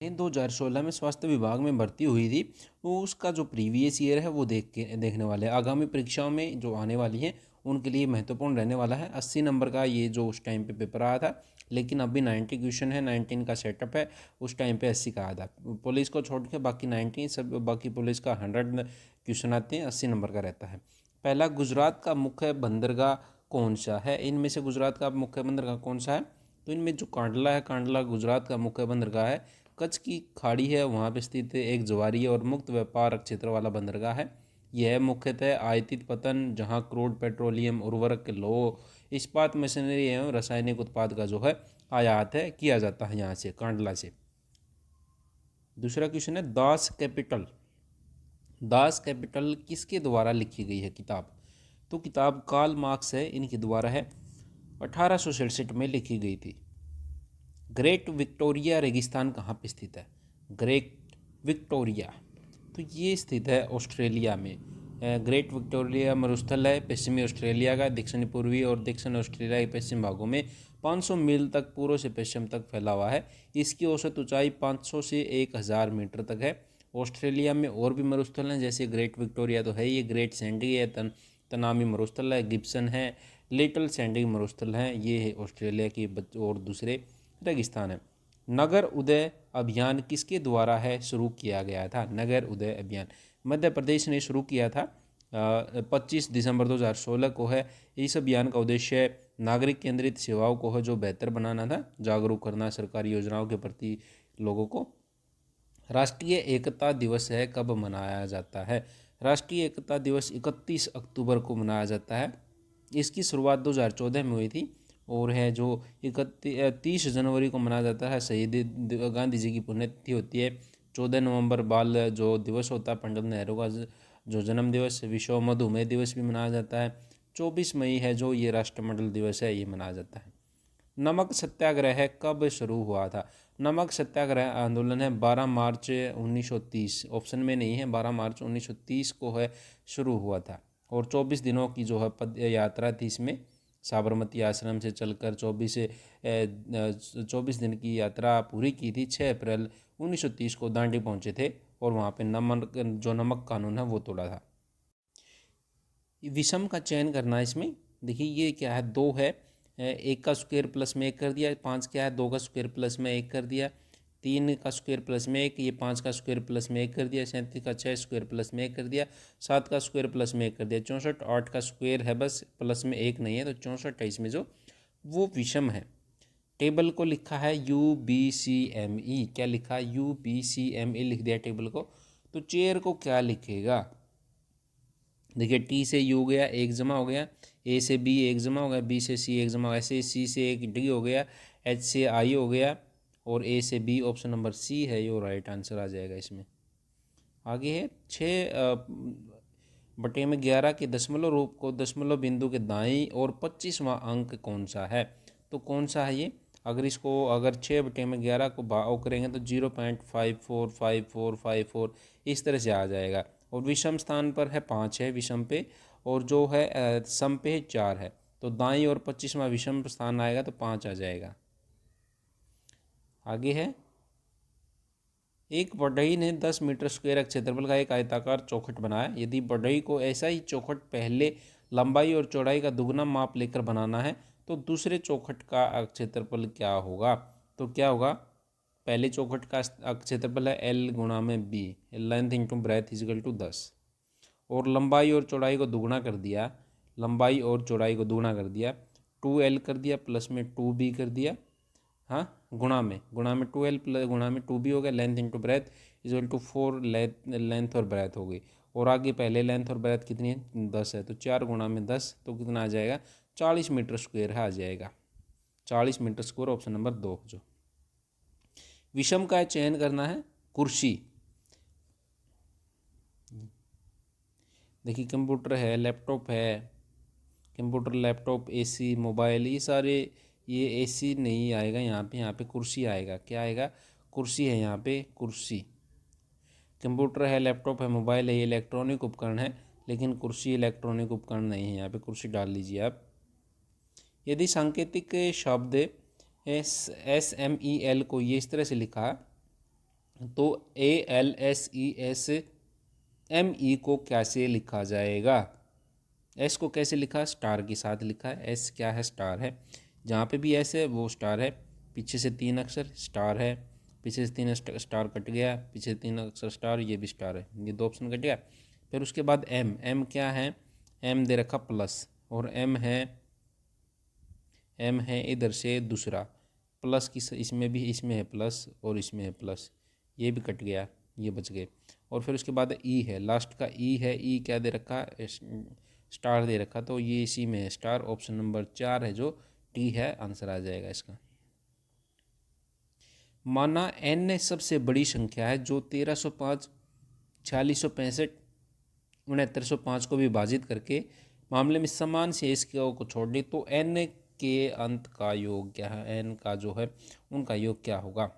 ने 2016 में स्वास्थ्य विभाग में भर्ती हुई थी, वो उसका जो प्रीवियस ईयर है वो देखने वाले हैं। आगामी परीक्षाओं में जो आने वाली हैं उनके लिए महत्वपूर्ण रहने वाला है। 80 नंबर का ये जो उस टाइम पे पेपर आया था, लेकिन अभी 90 क्वेश्चन है, 19 का सेटअप है। उस टाइम पे 80 का आया था। पुलिस को छोड़ के बाकी 90 सब, बाकी पुलिस का 100 क्वेश्चन आते हैं, 80 नंबर का रहता है। पहला, गुजरात का मुख्य बंदरगाह कौन सा है? इनमें से गुजरात का मुख्य बंदरगाह कौन सा है? तो इनमें जो कांडला है, कांडला गुजरात का मुख्य बंदरगाह है। कच्छ की खाड़ी है, वहाँ पे स्थित एक ज्वारीय और मुक्त व्यापार क्षेत्र वाला बंदरगाह है। यह मुख्यतः आयातित पतन, जहाँ क्रूड पेट्रोलियम, उर्वरक, लौह, इस्पात, मशीनरी एवं रासायनिक उत्पाद का जो है आयात है किया जाता है यहाँ से, कांडला से। दूसरा क्वेश्चन है, दास कैपिटल। दास कैपिटल किसके द्वारा लिखी गई है किताब? तो किताब कार्ल मार्क्स है, इनके द्वारा है, 1867 में लिखी गई थी। ग्रेट विक्टोरिया रेगिस्तान कहाँ पे स्थित है? ग्रेट विक्टोरिया, तो ये स्थित है ऑस्ट्रेलिया में। ग्रेट विक्टोरिया मरुस्थल है पश्चिमी ऑस्ट्रेलिया का, दक्षिण पूर्वी और दक्षिण ऑस्ट्रेलिया के पश्चिम भागों में 500 मील तक पूर्व से पश्चिम तक फैला हुआ है। इसकी औसत ऊंचाई 500 से 1000 मीटर तक है। ऑस्ट्रेलिया में और भी मरुस्थल हैं, जैसे ग्रेट विक्टोरिया तो है, ये ग्रेट सैंडी है, तनामी मरुस्थल है, गिब्सन है, लिटिल सैंडी मरुस्थल हैं। ये है ऑस्ट्रेलिया की और दूसरे रेगिस्तान है। नगर उदय अभियान किसके द्वारा है शुरू किया गया था? नगर उदय अभियान मध्य प्रदेश ने शुरू किया था, 25 दिसंबर 2016 को है। इस अभियान का उद्देश्य नागरिक केंद्रित सेवाओं को है जो बेहतर बनाना था, जागरूक करना सरकारी योजनाओं के प्रति लोगों को। राष्ट्रीय एकता दिवस है, कब मनाया जाता है? राष्ट्रीय एकता दिवस 31 अक्टूबर को मनाया जाता है। इसकी शुरुआत 2014 में हुई थी और है जो 30 जनवरी को मनाया जाता है। शहीद गांधी जी की पुण्यतिथि होती है। 14 नवंबर बाल जो दिवस होता है, पंडित नेहरू का जो जन्म दिवस। विश्व मधुमेह दिवस भी मनाया जाता है। 24 मई है जो ये राष्ट्रमंडल दिवस है, ये मनाया जाता है। नमक सत्याग्रह कब शुरू हुआ था? नमक सत्याग्रह आंदोलन है 12 मार्च 1930, ऑप्शन में नहीं है, 12 मार्च 1930 को है शुरू हुआ था। और 24 दिनों की जो है पद यात्रा थी इसमें, साबरमती आश्रम से चलकर 24 दिन की यात्रा पूरी की थी। 6 अप्रैल 1930 को दांडी पहुंचे थे और वहाँ पे नमक कानून है वो तोड़ा था। विषम का चयन करना है इसमें। देखिए ये क्या है, 2 है, 1 का स्क्वायर प्लस में 1 कर दिया। 5 क्या है, 2 का स्क्वायर प्लस में 1 कर दिया। 3 का स्क्वायर प्लस में 1, ये 5 का स्क्वायर प्लस में 1 कर दिया। 37 का 6 स्क्वायर प्लस में 1 कर दिया। 7 का स्क्वायर प्लस में 1 कर दिया। 64, 8 का स्क्वायर है बस, प्लस में 1 नहीं है, तो 64 है इसमें जो, वो विषम है। टेबल को लिखा है UBCME, क्या लिखा है? UBCME लिख दिया टेबल को। तो चेयर को क्या लिखेगा? देखिए टी से यू गया, एक जमा हो गया। ए से बी एक जमा हो गया। बी से सी एक जमा हो गया। ऐसे सी से एक डी हो गया। एच से आई हो गया। और ए से बी, ऑप्शन नंबर सी है, ये राइट आंसर आ जाएगा इसमें। आगे है 6/11 के दशमलव रूप को दशमलव बिंदु के दाईं और 25वां अंक कौन सा है? तो कौन सा है ये? अगर 6/11 को भाग करेंगे तो 0.545454 इस तरह से आ जाएगा। और विषम स्थान पर है 5 है विषम पे, और जो है सम पे 4 है। तो दाईं और 25वां विषम स्थान आएगा तो 5 आ जाएगा। आगे है, एक बढ़ई ने 10 मीटर स्क्वायर क्षेत्रफल का एक आयताकार चौखट बनाया। यदि बढ़ई को ऐसा ही चौखट पहले लंबाई और चौड़ाई का दुगना माप लेकर बनाना है तो दूसरे चौखट का क्षेत्रफल क्या होगा? तो क्या होगा? पहले चौखट का क्षेत्रफल है L गुणा में B, length into breadth is equal to 10, और लंबाई और चौड़ाई को दुगना कर दिया। लंबाई और चौड़ाई को दुगना कर दिया, 2L कर दिया, प्लस में 2B कर दिया। हाँ, गुणा में 2L प्लस गुणा में 2B हो गया। Length into breadth equal to 4, length और ब्रेथ हो गई। और आगे पहले लेंथ और ब्रेथ कितनी है? 10 है, तो 4 गुणा में 10 तो कितना आ जाएगा? 40 मीटर स्क्वायर है, आ जाएगा 40 मीटर स्क्वायर, ऑप्शन नंबर 2। जो विषम का चयन करना है, कुर्सी। देखिए कंप्यूटर है, लैपटॉप है, कंप्यूटर, लैपटॉप, एसी, मोबाइल, ये सारे, ये एसी नहीं आएगा यहाँ पे कुर्सी आएगा। क्या आएगा? कुर्सी है यहाँ पे, कुर्सी। कंप्यूटर है, लैपटॉप है, मोबाइल है, ये इलेक्ट्रॉनिक उपकरण है, लेकिन कुर्सी इलेक्ट्रॉनिक उपकरण नहीं है। यहाँ पे कुर्सी डाल लीजिए आप। यदि सांकेतिक शब्द SMEL को ये इस तरह से लिखा, तो ALSESME को कैसे लिखा जाएगा? एस को कैसे लिखा? स्टार के साथ लिखा है। एस क्या है? स्टार है। जहाँ पे भी एस है वो स्टार है। पीछे से 3 अक्षर स्टार है, पीछे से 3 स्टार कट गया, पीछे से 3 अक्षर स्टार, ये भी स्टार है, ये 2 ऑप्शन कट गया। फिर उसके बाद एम। एम क्या है? एम दे रखा प्लस, और एम है इधर से दूसरा प्लस की, इसमें भी, इसमें है प्लस और इसमें है प्लस, ये भी कट गया, ये बच गए। और फिर उसके बाद ई है, लास्ट का ई है। ई क्या दे रखा? स्टार दे रखा, तो ये इसी में है स्टार। ऑप्शन नंबर 4 है जो टी है, आंसर आ जाएगा इसका। माना n सबसे बड़ी संख्या है जो 1305, 4665, 6905 को विभाजित करके मामले में समान शेष को छोड़ दे, तो n के अंत का योग क्या है? n का जो है उनका योग क्या होगा?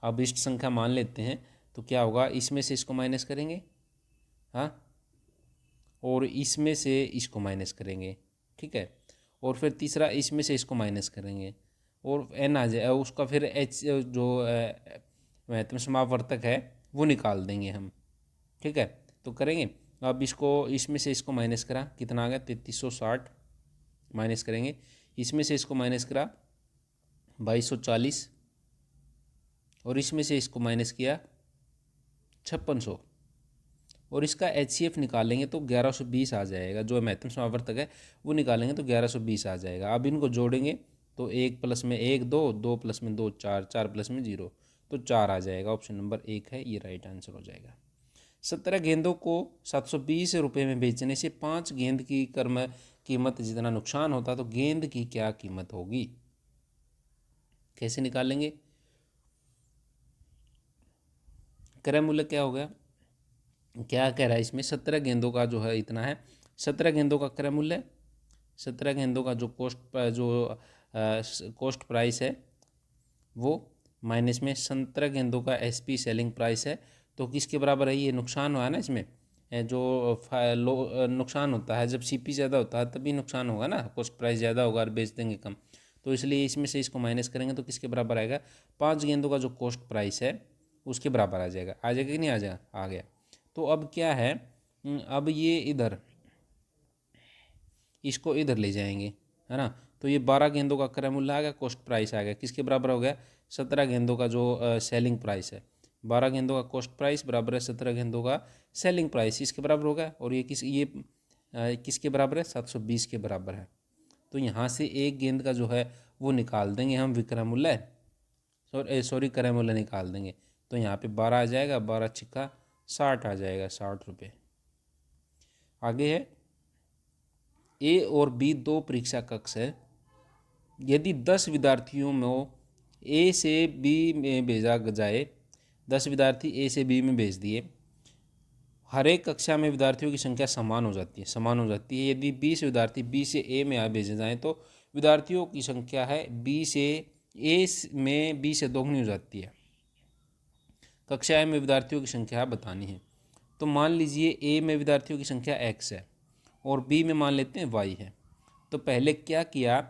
अब इष्ट संख्या मान लेते हैं, तो क्या होगा? इसमें से इसको माइनस करेंगे, हाँ, और इसमें से इसको माइनस करेंगे, ठीक है, और फिर तीसरा इसमें से इसको माइनस करेंगे, और एन आ जाए उसका, फिर एच जो महत्तम समावर्तक है वो निकाल देंगे हम, ठीक है। तो करेंगे, अब इसको, इसमें से इसको माइनस करा, कितना आ गया? 3360 माइनस करेंगे, इसमें से इसको माइनस करा 2240, और इसमें से इसको माइनस किया 5600, और इसका HCF निकालेंगे तो 1120 आ जाएगा। जो महत्तम समावर्तक है वो निकालेंगे तो 1120 आ जाएगा। अब इनको जोड़ेंगे तो 1 प्लस में 1 2, 2 प्लस में 2 4, 4 प्लस में 0, तो 4 आ जाएगा। ऑप्शन नंबर 1 है, ये राइट आंसर हो जाएगा। 17 गेंदों को 720 रुपये में बेचने से 5 गेंद की कीमत जितना नुकसान होता, तो गेंद की क्या कीमत होगी? कैसे निकालेंगे? क्रय मूल्य क्या हो गया? क्या कह रहा है इसमें? 17 गेंदों का जो है इतना है, 17 गेंदों का क्रय मूल्य, 17 गेंदों का जो कॉस्ट प्राइस है वो, माइनस में 17 गेंदों का SP सेलिंग प्राइस है, तो किसके बराबर है? ये नुकसान हुआ है ना इसमें, जो नुकसान होता है जब CP ज़्यादा होता है तभी नुकसान होगा ना, कॉस्ट प्राइस ज़्यादा होगा और बेच देंगे कम, तो इसलिए इसमें से इसको माइनस करेंगे तो किसके बराबर आएगा? 5 गेंदों का जो कॉस्ट प्राइस है उसके बराबर आ जाएगा। आ जाएगा कि नहीं आ जाएगा? आ गया। तो अब क्या है, अब ये इधर, इसको इधर ले जाएंगे, है ना, तो ये 12 गेंदों का क्रय मूल्य आ गया, कॉस्ट प्राइस आ गया, किसके बराबर हो गया? 17 गेंदों का जो सेलिंग प्राइस है। 12 गेंदों का कॉस्ट प्राइस बराबर है 17 गेंदों का सेलिंग प्राइस, इसके बराबर हो गया। और ये किसके बराबर है? 720 के बराबर है। तो यहाँ से एक गेंद का जो है वो निकाल देंगे हम विक्रय मूल्य, सॉरी क्रय मूल्य निकाल देंगे, तो यहाँ पे 12 आ जाएगा, 12 छिक्का 60 आ जाएगा, 60 रुपये। आगे है, A और B दो परीक्षा कक्ष है, यदि 10 विद्यार्थियों में A से B में भेजा जाए, 10 विद्यार्थी A से B में भेज दिए, हर एक कक्षा में विद्यार्थियों की संख्या समान हो जाती है। यदि 20 विद्यार्थी B से A में भेजे जाएँ तो विद्यार्थियों की संख्या है B से A में B से दोगुनी हो जाती है। कक्षा में विद्यार्थियों की संख्या बतानी है। तो मान लीजिए A में विद्यार्थियों की संख्या X है और B में मान लेते हैं Y है। तो पहले क्या किया,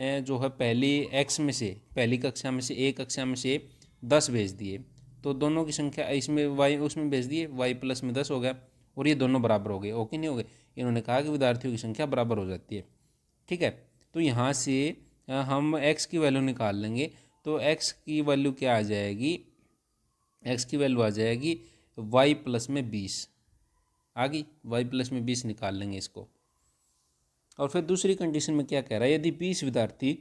जो है पहली कक्षा में से एक कक्षा में से 10 भेज दिए, तो दोनों की संख्या इसमें Y उसमें भेज दिए, Y प्लस में 10 हो गया, और ये दोनों बराबर हो गए, ओके नहीं हो गए? इन्होंने कहा कि विद्यार्थियों की संख्या बराबर हो जाती है, ठीक है। तो यहाँ से हम X की वैल्यू निकाल लेंगे, तो X की वैल्यू क्या आ जाएगी? X की वैल्यू आ जाएगी Y प्लस में 20 आ गई, Y प्लस में 20 निकाल लेंगे इसको। और फिर दूसरी कंडीशन में क्या कह रहा है, यदि 20 विद्यार्थी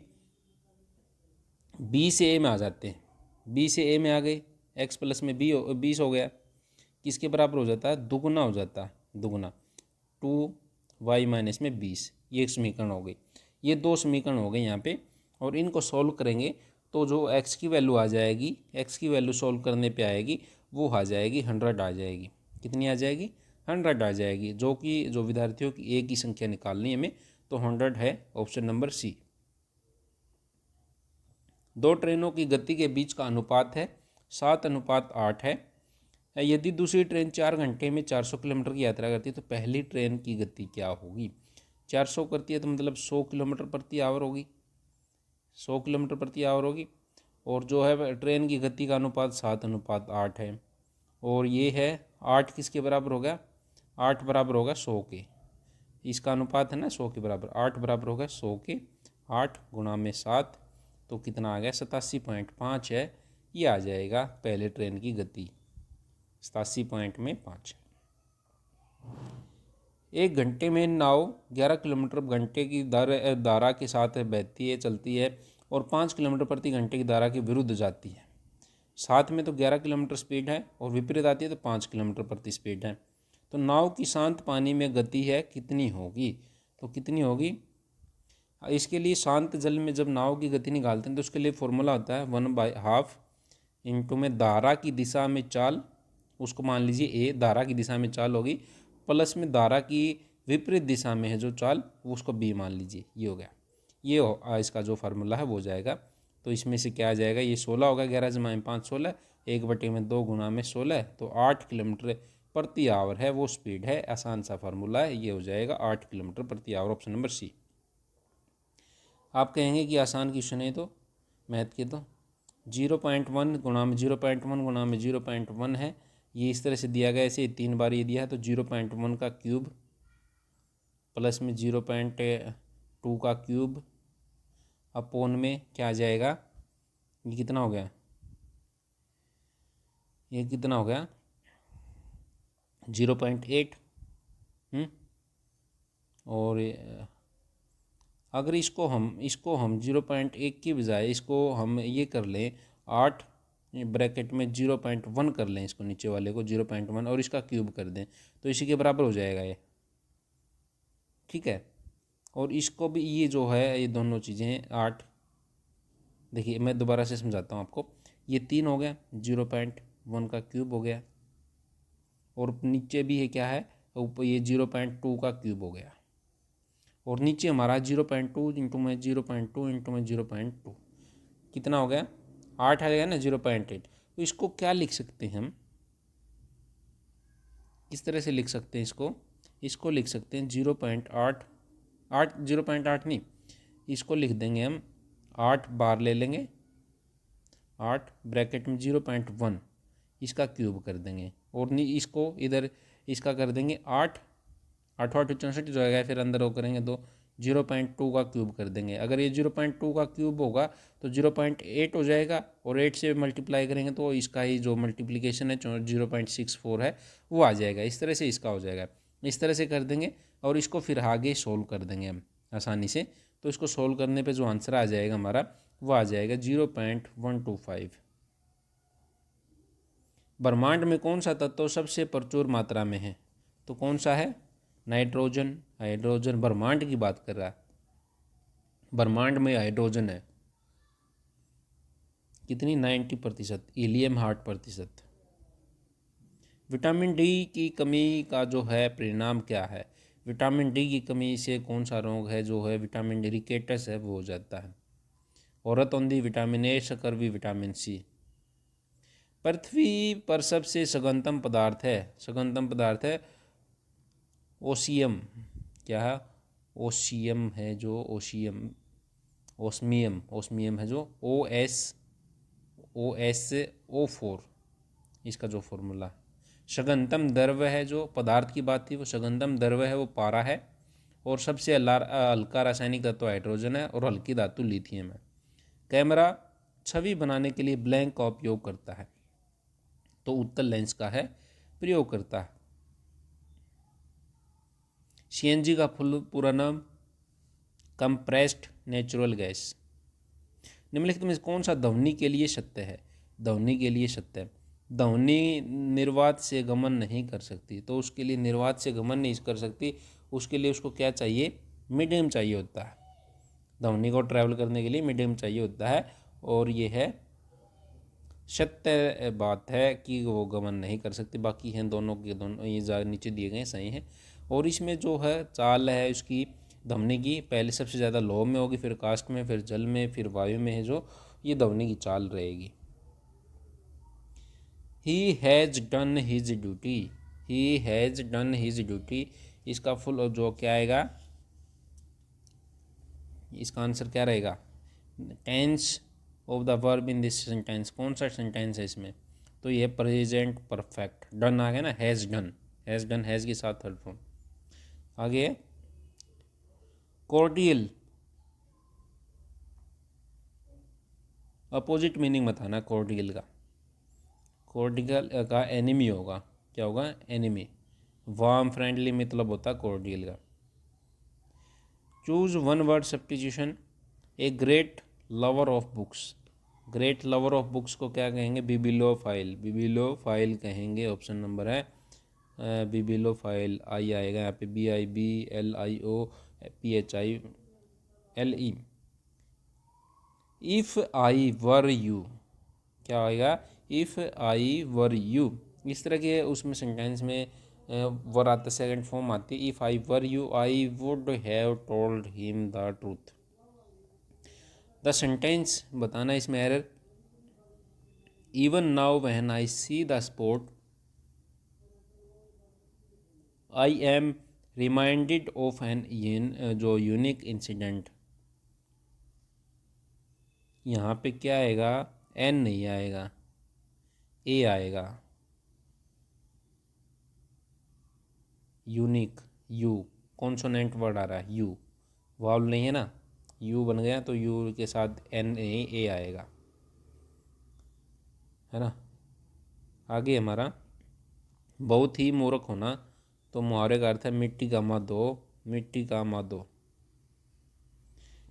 B से A में आ जाते हैं, B से A में आ गए, X प्लस में 20 हो गया, किसके बराबर हो जाता है? दुगुना हो जाता है, दुगुना 2Y माइनस में 20, ये एक समीकरण हो गई। ये दो समीकरण हो गए यहाँ पे, और इनको सॉल्व करेंगे तो जो X की वैल्यू आ जाएगी, X की वैल्यू सॉल्व करने पे आएगी, वो आ जाएगी 100 आ जाएगी। कितनी आ जाएगी? 100 आ जाएगी, जो कि जो विद्यार्थियों की एक ही संख्या निकालनी है हमें, तो 100 है ऑप्शन नंबर C। दो ट्रेनों की गति के बीच का अनुपात है 7:8 है। यदि दूसरी ट्रेन 4 घंटे में 400 किलोमीटर की यात्रा करती है तो पहली ट्रेन की गति क्या होगी? 400 करती है तो मतलब 100 किलोमीटर प्रति आवर होगी, 100 किलोमीटर प्रति आवर होगी, और जो है ट्रेन की गति का अनुपात 7:8 है। और ये है 8 किसके बराबर हो गया, 8 बराबर होगा 100 के, इसका अनुपात है ना 100 के बराबर, 8 बराबर होगा 100 के, 8 गुणा में 7 तो कितना आ गया 87.5 है, ये आ जाएगा पहले ट्रेन की गति 87.5। 1 घंटे में नाव 11 किलोमीटर घंटे की धारा के साथ बहती है, चलती है और 5 किलोमीटर प्रति घंटे की धारा के विरुद्ध जाती है। साथ में तो 11 किलोमीटर स्पीड है और विपरीत आती है तो 5 किलोमीटर प्रति स्पीड है। तो नाव की शांत पानी में गति है कितनी होगी, तो कितनी होगी, इसके लिए शांत जल में जब नाव की गति निकालते हैं तो उसके लिए फॉर्मूला होता है 1/2 इंटू में धारा की दिशा में चाल, उसको मान लीजिए ए, धारा की दिशा में चाल होगी, प्लस में धारा की विपरीत दिशा में है जो चाल उसको बी मान लीजिए, ये हो गया, ये इसका जो फार्मूला है वो हो जाएगा। तो इसमें से क्या आ जाएगा, ये 16 होगा, 11 जमा 5 16, 1/2 गुणा में 16 तो 8 किलोमीटर प्रति आवर है वो स्पीड है, आसान सा फार्मूला है, ये हो जाएगा 8 किलोमीटर प्रति आवर, ऑप्शन नंबर सी। आप कहेंगे कि आसान क्वेश्चन है तो मैथ के, तो 0.1 गुणा में 0.1 गुणा में 0.1 है, ये इस तरह से दिया गया, ऐसे 3 बार ये दिया है तो 0.1 का क्यूब प्लस में 0.2 का क्यूब अपोन में क्या आ जाएगा, ये कितना हो गया, ये कितना हो गया 0.8। और अगर इसको हम 0.1 की बजाय इसको हम ये कर लें 8 ब्रैकेट में 0.1 कर लें, इसको नीचे वाले को 0.1 और इसका क्यूब कर दें तो इसी के बराबर हो जाएगा ये, ठीक है। और इसको भी ये जो है ये दोनों चीज़ें हैं 8, देखिए मैं दोबारा से समझाता हूँ आपको, ये 3 हो गया, 0.1 का क्यूब हो गया और नीचे भी है क्या है, ऊपर ये 0.2 का क्यूब हो गया और नीचे हमारा 0.2 इंटू में 0.2 इंटू में 0.2 कितना हो गया 8 आ गया ना 0.8। तो इसको क्या लिख सकते हैं हम, किस तरह से लिख सकते हैं इसको लिख सकते हैं 0.8, 0.8 नहीं, इसको लिख देंगे हम 8 बार ले लेंगे, 8 ब्रैकेट में 0.1 इसका क्यूब कर देंगे और इसको इधर इसका कर देंगे 8 8 8 64 जो आएगा, फिर अंदर वो करेंगे तो 0.2 का क्यूब कर देंगे। अगर ये 0.2 का क्यूब होगा तो 0.8 हो जाएगा और 8 से मल्टीप्लाई करेंगे तो इसका ही जो मल्टीप्लिकेशन है 0.64 है वो आ जाएगा, इस तरह से इसका हो जाएगा, इस तरह से कर देंगे और इसको फिर आगे सोल्व कर देंगे हम आसानी से। तो इसको सोल्व करने पे जो आंसर आ जाएगा हमारा वो आ जाएगा 0.125। ब्रह्मांड में कौन सा तत्व सबसे प्रचुर मात्रा में है, तो कौन सा है, नाइट्रोजन। हाइड्रोजन ब्रह्मांड की बात कर रहा है, ब्रह्मांड में हाइड्रोजन है कितनी 90%, हीलियम 8%। विटामिन डी की कमी का जो है परिणाम क्या है, विटामिन डी की कमी से कौन सा रोग है जो है विटामिन डी रिकेटस है वो हो जाता है, औरत औंधी विटामिन ए, शकरवी विटामिन सी। पृथ्वी पर सबसे सघनतम पदार्थ है ओशियम, क्या है ओशियम है जो ओस्मियम है जो OSO4 इसका जो फॉर्मूला है। सघनतम द्रव्य है, जो पदार्थ की बात थी वो सघनतम द्रव्य है वो पारा है और सबसे हल्का रासायनिक तत्व हाइड्रोजन है और हल्की धातु लिथियम है। कैमरा छवि बनाने के लिए ब्लैंक का उपयोग करता है तो उत्तल लेंस का है प्रयोग करता है। CNG का पूरा नाम कंप्रेस्ड नेचुरल गैस। निम्नलिखित में कौन सा ध्वनि के लिए सत्य है, ध्वनि के लिए सत्य है, ध्वनि निर्वात से गमन नहीं कर सकती, तो उसके लिए निर्वात से गमन नहीं कर सकती, उसके लिए उसको क्या चाहिए, मीडियम चाहिए होता है, ध्वनि को ट्रैवल करने के लिए मीडियम चाहिए होता है और ये है सत्य बात है कि वो गमन नहीं कर सकती। बाकी हैं दोनों के दोनों ये नीचे दिए गए सही हैं। और इसमें जो है चाल है उसकी ध्वनि की पहले सबसे ज़्यादा लौ में होगी, फिर काष्ठ में, फिर जल में, फिर वायु में है जो ये ध्वनि की चाल रहेगी। He has done his duty, he has done his duty इसका फुल जो क्या आएगा, इसका आंसर क्या रहेगा, tense of the verb in this sentence, कौन सा सेंटेंस है इसमें, तो ये प्रेजेंट परफेक्ट। डन आ गया ना, has done, has done, has के साथ थर्ड फॉर्म। आगे है कॉर्डियल, अपोजिट मीनिंग बताना कॉर्डियल का। कॉर्डियल का एनिमी होगा, क्या होगा, एनिमी। वार्म फ्रेंडली मतलब होता कॉर्डियल का। Choose one word substitution, a great lover of books. Great lover of books को क्या कहेंगे, बिबिलोफाइल, बिबिलोफाइल कहेंगे। ऑप्शन नंबर है बिबिलोफाइल। आई आएगा यहाँ पे, BIBLIOPHILE। If I were you, क्या आएगा, इफ़ आई वर यू। इस तरह के उसमें सेंटेंस में वर आता, सेकंड फॉर्म आती है। If I were you I would have told him the truth. The sentence बताना इसमें error, even now when I see the spot I am reminded of an जो यूनिक इंसिडेंट। यहाँ पे क्या आएगा, एन नहीं आएगा, ए आएगा, यूनिक, यू कॉन्सोनेंट वर्ड आ रहा है, यू वावल नहीं है ना, यू बन गया तो यू के साथ एन नहीं ए आएगा, है ना। आगे हमारा बहुत ही मूर्ख होना, तो मुहावरे का अर्थ है मिट्टी का मादो, मिट्टी का मादो।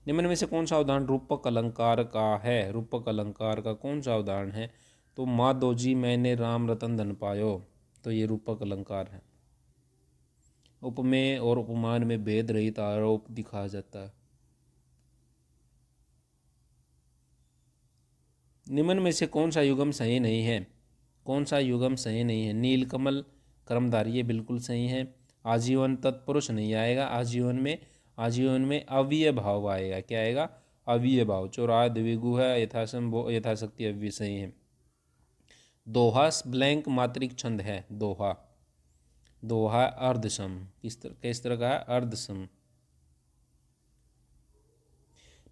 निम्न में से कौन सा उदाहरण रूपक अलंकार का है, रूपक अलंकार का कौन सा उदाहरण है, तो माधो जी मैंने राम रतन धन पायो, तो ये रूपक अलंकार है। उपमेय और उपमान में भेद रहित आरोप दिखाया जाता है। निम्न में से कौन सा युगम सही नहीं है, कौन सा युगम सही नहीं है, नीलकमल कर्मधारी, ये बिल्कुल सही है। आजीवन तत्पुरुष नहीं आएगा, आजीवन में अव्यय भाव आएगा, क्या आएगा, अव्यय भाव। चौराहा द्विगु है, यथाशक्ति अव्यय सही है। दोहा ब्लैंक मात्रिक छंद है, दोहा, दोहा अर्धसम, किस तरह का है, अर्धसम।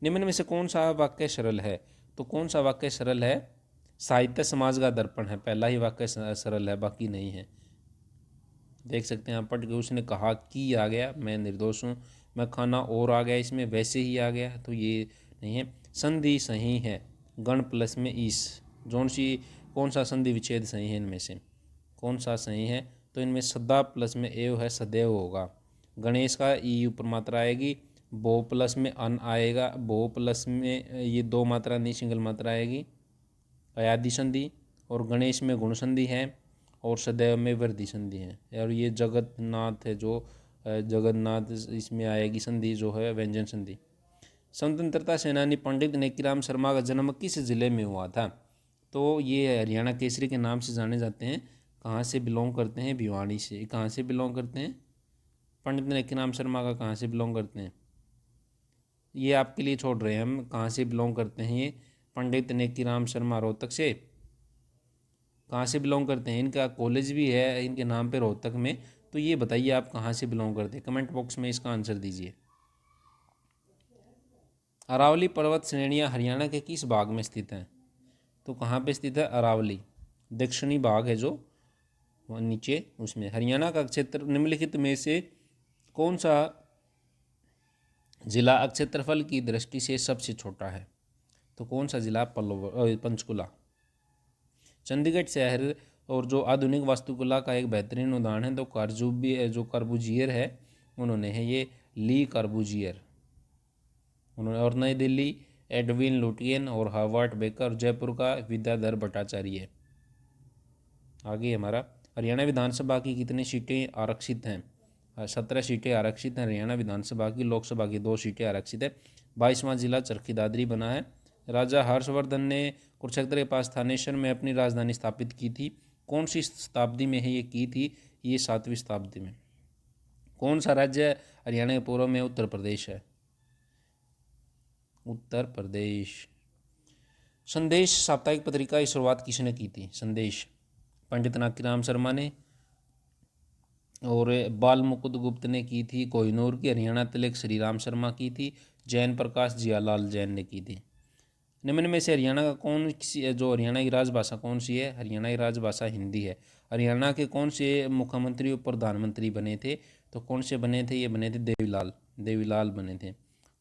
निम्न में से कौन सा वाक्य सरल है, तो कौन सा वाक्य सरल है, साहित्य समाज का दर्पण है, पहला ही वाक्य सरल है, बाकी नहीं है। देख सकते हैं आप पढ़ के, उसने कहा कि आ गया, मैं निर्दोष हूँ, मैं खाना और आ गया, इसमें वैसे ही आ गया, तो ये नहीं है। संधि सही है, गण प्लस में ईस, कौन सा संधि विच्छेद सही है इनमें से, कौन सा सही है, तो इनमें सदा प्लस में एव है, सदैव होगा। गणेश का ई ऊपर मात्रा आएगी, बो प्लस में अन आएगा, बो प्लस में ये दो मात्रा नहीं सिंगल मात्रा आएगी, अयादि संधि। और गणेश में गुण संधि है, और सदैव में वृद्धि संधि है। और ये जगन्नाथ है, जो जगन्नाथ इसमें आएगी संधि जो है व्यंजन संधि। स्वतंत्रता सेनानी पंडित नेकीराम शर्मा का जन्म किस जिले में हुआ था, तो ये हरियाणा केसरी के नाम से जाने जाते हैं। कहाँ से बिलोंग करते हैं, भिवानी से। कहाँ से बिलोंग करते हैं, पंडित नेकीराम शर्मा का कहाँ से बिलोंग करते हैं, ये आपके लिए छोड़ रहे हैं हम, कहाँ से बिलोंग करते हैं ये पंडित नेकीराम शर्मा, रोहतक से। कहाँ से बिलोंग करते हैं, इनका कॉलेज भी है इनके नाम पे रोहतक में, तो ये बताइए आप कहाँ से बिलोंग करते हैं, कमेंट बॉक्स में इसका आंसर दीजिए। अरावली पर्वत श्रेणियाँ हरियाणा के किस भाग में स्थित हैं, तो कहाँ पे स्थित है, अरावली दक्षिणी भाग है जो नीचे, उसमें। हरियाणा का क्षेत्र निम्नलिखित में से कौन सा जिला क्षेत्रफल की दृष्टि से सबसे छोटा है, तो कौन सा जिला, पंचकुला। चंडीगढ़ शहर और जो आधुनिक वास्तुकला का एक बेहतरीन उदाहरण है, तो जो कार्बूजियर है उन्होंने है, ये ली कार्बूजियर उन्होंने। और नई दिल्ली एडविन लुटियन और हार्वर्ड बेकर, जयपुर का विद्याधर भट्टाचार्य। आगे हमारा हरियाणा विधानसभा की कितनी सीटें आरक्षित हैं, 17 सीटें आरक्षित हैं हरियाणा विधानसभा की, लोकसभा की 2 सीटें आरक्षित है। 22वां जिला चरखी दादरी बना है। राजा हर्षवर्धन ने कुरुक्षेत्र के पास थानेश्वर में अपनी राजधानी स्थापित की थी, कौन सी शताब्दी में है ये की थी, ये 7वीं शताब्दी में। कौन सा राज्य हरियाणा के पूर्व में, उत्तर प्रदेश है, उत्तर प्रदेश। संदेश साप्ताहिक पत्रिका की शुरुआत किसने की थी, संदेश पंडित नाथीराम शर्मा ने, और बाल मुकुंद गुप्त ने की थी कोहिनूर की। हरियाणा तिलक श्री राम शर्मा की थी। जैन प्रकाश जियालाल जैन ने की थी। निम्न में से हरियाणा का कौन सी जो हरियाणा की राजभाषा कौन सी है? हरियाणा की राजभाषा हिंदी है। हरियाणा के कौन से मुख्यमंत्री और प्रधानमंत्री बने थे? तो कौन से बने थे? ये बने थे देवीलाल, देवीलाल बने थे।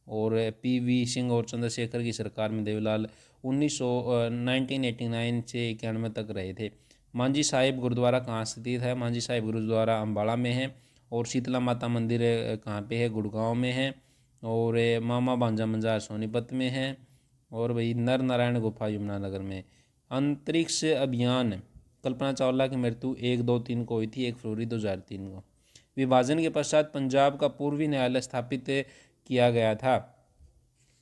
और पीवी सिंह और चंद्रशेखर की सरकार में देवीलाल 1989 से 91 तक रहे थे। मांझी साहिब गुरुद्वारा कहाँ स्थित है? मांझी साहिब गुरुद्वारा अम्बाला में है। और शीतला माता मंदिर कहाँ पे है? गुड़गांव में है। और मामा भांजा मंजार सोनीपत में है। और भाई नर नारायण गुफा यमुनानगर में। अंतरिक्ष अभियान, कल्पना चावला की मृत्यु 1-2-3 को हुई थी, 1 फरवरी 2003 को। विभाजन के पश्चात पंजाब का पूर्वी न्यायालय स्थापित किया गया था।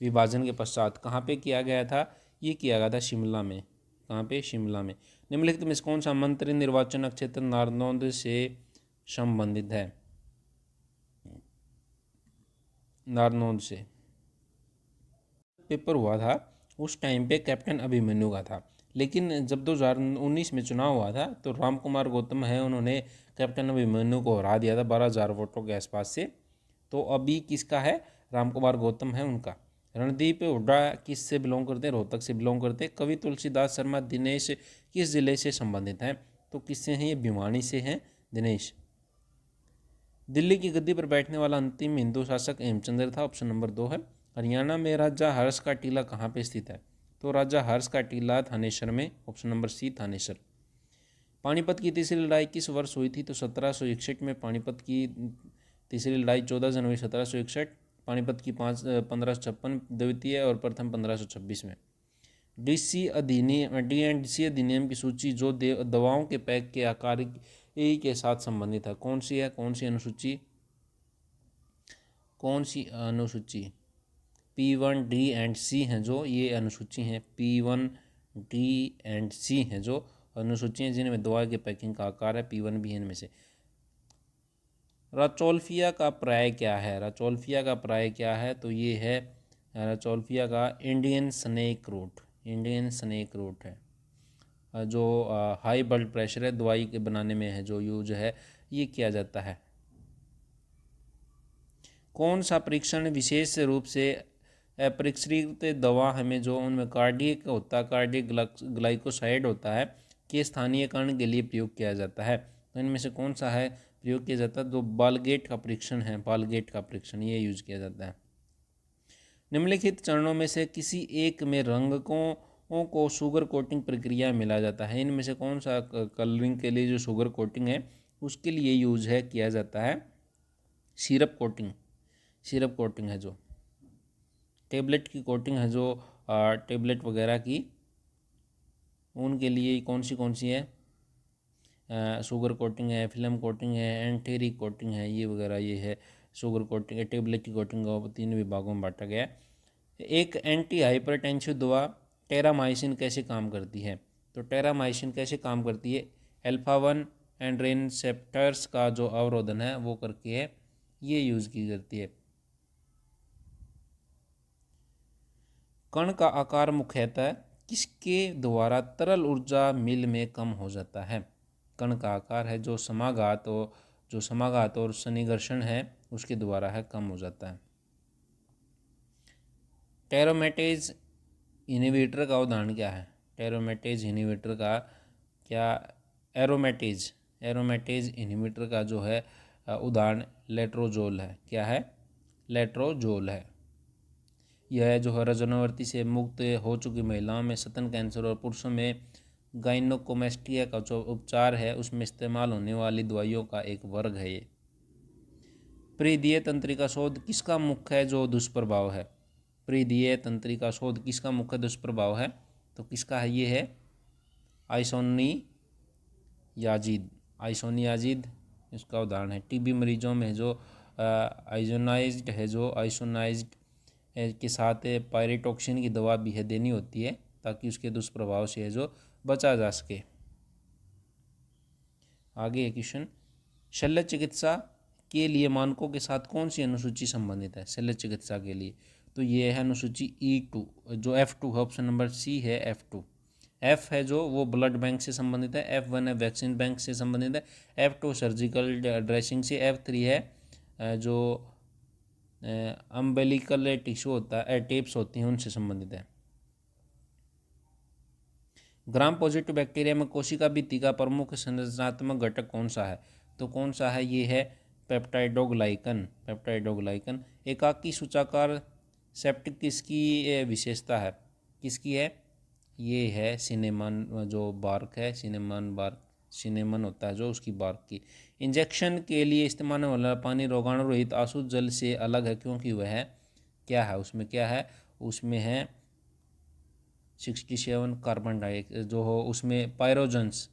विभाजन के पश्चात कहाँ पे किया गया था? ये किया गया था शिमला में। कहाँ पे? शिमला में। निम्नलिखित में से कौन सा मंत्री निर्वाचन क्षेत्र नारनौंद से संबंधित है? नारनौंद से पेपर हुआ था उस टाइम पे कैप्टन अभिमन्यु का था, लेकिन जब 2019 में चुनाव हुआ था तो राम कुमार गौतम है, उन्होंने कैप्टन अभिमन्यु को हरा दिया था 12,000 वोटों के आसपास से। तो अभी किसका है? राम कुमार गौतम है उनका। रणदीप हुड्डा किस से बिलोंग करते हैं? रोहतक से बिलोंग करते हैं। कवि तुलसीदास शर्मा दिनेश किस जिले से संबंधित हैं? तो किससे हैं? ये भिवानी से हैं दिनेश। दिल्ली की गद्दी पर बैठने वाला अंतिम हिंदू शासक हेमचंद्र था। ऑप्शन नंबर 2 है। हरियाणा में राजा हर्ष का टीला कहाँ पे स्थित है? तो राजा हर्ष का टीला थानेसर में। Option number C Thanesar. Panipat की तीसरी लड़ाई किस वर्ष हुई थी? तो 1761 में पानीपत की तीसरी लड़ाई 14 जनवरी 1761। पानीपत की 1556 द्वितीय और प्रथम 1526 में। डीसी अधिनियम डीएनडीसी अधिनियम की सूची जो दवाओं के पैक के आकार के साथ संबंधित है, कौन सी है? कौन सी अनुसूची? कौन सी अनुसूची? P1 D एंड C हैं जो ये अनुसूची हैं। P1 D एंड C हैं जो अनुसूची हैं जिनमें दवा के पैकिंग का आकार है। P1 भी है इनमें से। राचौल्फिया का पर्याय क्या है? राचौल्फिया का पर्याय क्या है? तो ये है राचौल्फिया का Indian snake root. Indian snake root है जो हाई ब्लड प्रेशर है दवाई के बनाने में है जो यूज है ये किया जाता है। कौन सा परीक्षण विशेष रूप से अपरीक्षित दवा हमें जो उनमें कार्डियक होता है, कार्डियक ग्लाइकोसाइड होता है, के स्थानीयकरण के लिए प्रयोग किया जाता है? तो इनमें से कौन सा है प्रयोग किया जाता है? जो बालगेट का परीक्षण है, बालगेट का परीक्षण ये यूज किया जाता है। निम्नलिखित चरणों में से किसी एक में रंगकों को शुगर कोटिंग प्रक्रिया में मिला जाता है? इनमें से कौन सा कलरिंग के लिए जो शुगर कोटिंग है उसके लिए यूज है किया जाता है? Syrup coating. सिरप कोटिंग है जो टेबलेट की कोटिंग है जो टेबलेट वगैरह की उनके लिए कौन सी है? शुगर कोटिंग है, फिल्म कोटिंग है, एंटेरिक कोटिंग है, ये वगैरह ये है शुगर कोटिंग है। टेबलेट की कोटिंग को 3 विभागों में बांटा गया है। एक एंटी हाइपरटेंसिव दवा टेरामाइसिन कैसे काम करती है? तो टेरामाइसिन कैसे काम करती है? अल्फा-1 एंड्रोजन रिसेप्टर्स का जो अवरोधन है वो करके है ये यूज़ की जाती है। कण का आकार मुख्यतः किसके द्वारा तरल ऊर्जा मिल में कम हो जाता है? कण का आकार है जो समाघात और सन्निकर्षण है उसके द्वारा है कम हो जाता है। टेरोमेटेज इनहिबिटर का उदाहरण क्या है? टेरोमेटेज इनहिबिटर का क्या एरोमेटेज इनहिबिटर का जो है उदाहरण लेट्रोजोल है। क्या है? लेट्रोजोल है। यह जो है रजोनवर्ती से मुक्त हो चुकी महिलाओं में स्तन कैंसर और पुरुषों में गाइनोकोमेस्टिया का जो उपचार है उसमें इस्तेमाल होने वाली दवाइयों का एक वर्ग है ये। परिधीय तंत्रिका शोध किसका मुख्य है जो दुष्प्रभाव है? परिधीय तंत्रिका शोध किसका मुख्य दुष्प्रभाव है? तो किसका है? ये है आइसोनियाजिड। आइसोनियाजिड इसका उदाहरण है। टीबी मरीजों में जो आइसोनाइज्ड है जो आइसोनाइज्ड के साथ पायरिटॉक्सिन की दवा भी है देनी होती है ताकि उसके दुष्प्रभाव से है जो बचा जा सके। आगे क्वेश्चन, शल्य चिकित्सा के लिए मानकों के साथ कौन सी अनुसूची संबंधित है? शल्य चिकित्सा के लिए तो ये है अनुसूची E2 जो F2 है। ऑप्शन नंबर सी है F2। F है जो वो ब्लड बैंक से संबंधित है, F1 है वैक्सीन बैंक से संबंधित है, F2 सर्जिकल ड्रेसिंग से, F3 है जो अम्बेलिकल टिश्यू होता है टेप्स होती हैं उनसे संबंधित है। ग्राम पॉजिटिव बैक्टीरिया में कोशिका भित्ति का प्रमुख संरचनात्मक घटक कौन सा है? तो कौन सा है? ये है पेप्टाइडोग्लाइकन। पेप्टाइडोग्लाइकन। एकाकी सूचाकार सेप्टिक किसकी विशेषता है? किसकी है? ये है सिनेमन, जो बार्क है, सिनेमन बार्क, सिनेमन होता है जो, उसकी बार्क की। इंजेक्शन के लिए इस्तेमाल होने वाला पानी रोगाणु रहित आसुत जल से अलग है क्योंकि वह क्या है? उसमें क्या है? उसमें है 67 कार्बन डाइऑक्साइड जो हो, उसमें पायरोजन्स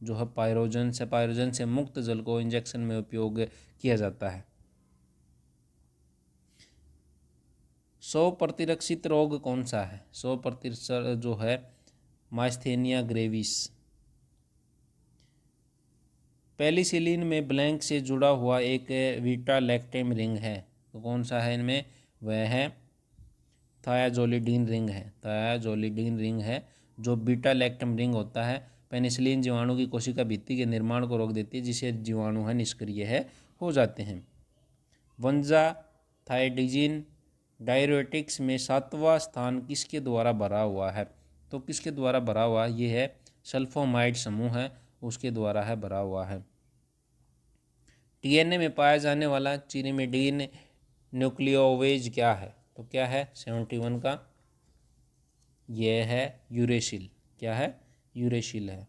जो है, पायरोजन्स है, पायरोजन से मुक्त जल को इंजेक्शन में उपयोग किया जाता है। 100 प्रतिरक्षित रोग कौन सा है? 100 प्रतिशत जो है माइस्थेनिया ग्रेविस। पेनिसिलिन में ब्लैंक से जुड़ा हुआ एक बीटा लैक्टेम रिंग है, तो कौन सा है इनमें? वह है थायाजोलिडीन रिंग है, थायाजोलिडीन रिंग है जो बीटा लैक्टम रिंग होता है। पेनिसिलिन जीवाणु की कोशिका भित्ति के निर्माण को रोक देती है, जिसे जीवाणु है निष्क्रिय है हो जाते हैं। वंजा थाइडिजिन डायरेटिक्स में 7वां स्थान किसके द्वारा भरा हुआ है? तो किसके द्वारा भरा हुआ? ये है सल्फोमाइड समूह है, उसके द्वारा है भरा हुआ है। डीएनए में पाया जाने वाला चिरिमिडीन न्यूक्लियोवेज क्या है? तो क्या है? 71 का यह है यूरेसिल। क्या है? यूरेसिल है।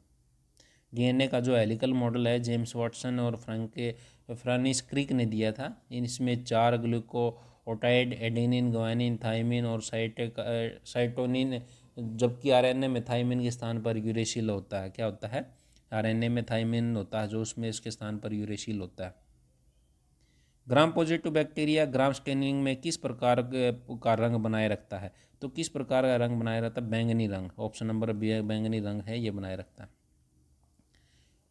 डीएनए का जो हेलिकल मॉडल है जेम्स वाटसन और फ्रांसिस क्रिक ने दिया था। इसमें 4 ग्लूकोटाइड एडेनिन, ग्वानिन, थाइमिन और साइटोनिन, जबकि आरएनए में थाइमिन के स्थान पर यूरेसिल होता है। क्या होता है? आरएनए में थाइमिन होता है जो, उसमें इसके स्थान पर यूरेसिल होता है। Gram positive bacteria gram staining में किस प्रकार का रंग बनाए रखता है? तो किस प्रकार का रंग बनाए रखता है? बैंगनी रंग। ऑप्शन नंबर बी बैंगनी रंग है, ये बनाए रखता है।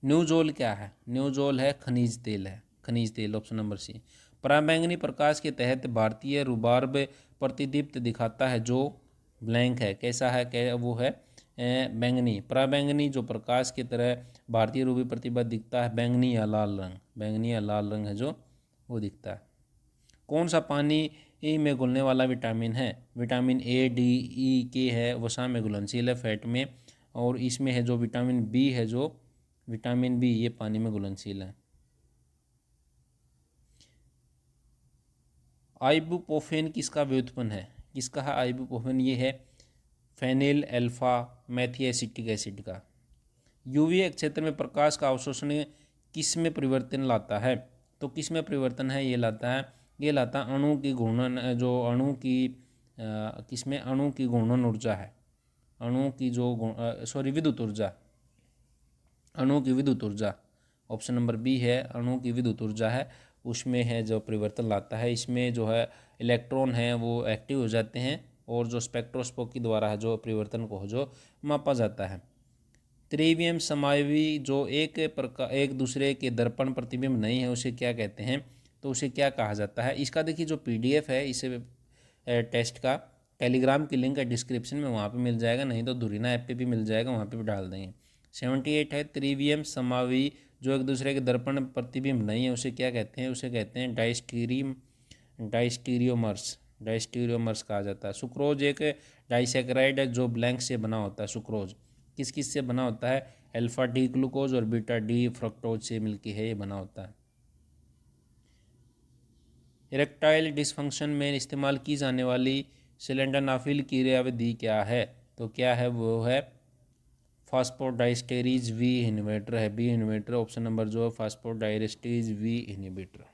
न्यूजोल क्या है? न्यूजोल है खनिज तेल, है खनिज तेल, ऑप्शन नंबर सी। पराबैंगनी प्रकाश के तहत भारतीय रुबार्ब प्रतिदीप्त दिखाता है जो ब्लैंक है। कैसा है? क्या वो है? बैंगनी। पराबैंगनी जो प्रकाश की तरह भारतीय रूबी प्रतिबा दिखता है, बैंगनी या लाल रंग, बैंगनी या लाल रंग है जो वो दिखता है। कौन सा पानी में घुलने वाला विटामिन है? विटामिन ए, डी, ई, के है, वसा में घुलनशील है, फैट में, और इसमें है जो विटामिन बी है, जो विटामिन बी, ये पानी में घुलनशील है। आइबुप्रोफेन किसका व्युत्पन्न है? किसका है आइबुप्रोफेन? ये है फेनिल अल्फा मैथिएसिटिक एसिड का। यूवी क्षेत्र में प्रकाश का अवशोषण किस में परिवर्तन लाता है? तो किस में परिवर्तन है ये लाता है? ये लाता अणु की घूर्णन, जो अणु की किस में? अणु की घूर्णन ऊर्जा है, अणु की जो विद्युत ऊर्जा, अणु की विद्युत ऊर्जा, ऑप्शन नंबर बी है, अणु की विद्युत ऊर्जा है, उसमें है जो परिवर्तन लाता है। इसमें जो है इलेक्ट्रॉन है वो एक्टिव हो जाते हैं, और जो स्पेक्ट्रोस्कोपी द्वारा है जो परिवर्तन को जो मापा जाता है। त्रिविम समावि जो एक दूसरे के दर्पण प्रतिबिंब नहीं है, उसे क्या कहते हैं? तो उसे क्या कहा जाता है? इसका देखिए जो पीडीएफ है इसे टेस्ट का, टेलीग्राम की लिंक है डिस्क्रिप्शन में, वहाँ पे मिल जाएगा, नहीं तो धुरीना ऐप पे भी मिल जाएगा, वहाँ पे भी डाल देंगे। 78 है त्रिविम समावि जो एक दूसरे के दर्पण प्रतिबिंब नहीं है, उसे क्या कहते हैं? उसे कहते हैं डाइस्टीरियोमर्स, डाइस्टीरियोमर्स कहा जाता है। सुक्रोज एक डाइसैकेराइड है जो ब्लैंक से बना होता है। सुक्रोज किस किस से बना होता है? अल्फा डी ग्लूकोज और बीटा डी फ्रक्टोज से मिलके है ये बना होता है। इरेक्टाइल डिसफंक्शन में इस्तेमाल की जाने वाली सिलेंडरनाफिल क्रियाविधि क्या है? तो क्या है वो? है फास्फोडाइस्टेरेज वी इनहिबिटर है, बी इनहिबिटर, ऑप्शन नंबर जो है फास्फोडाइस्टेरेज वी इनहिबिटर।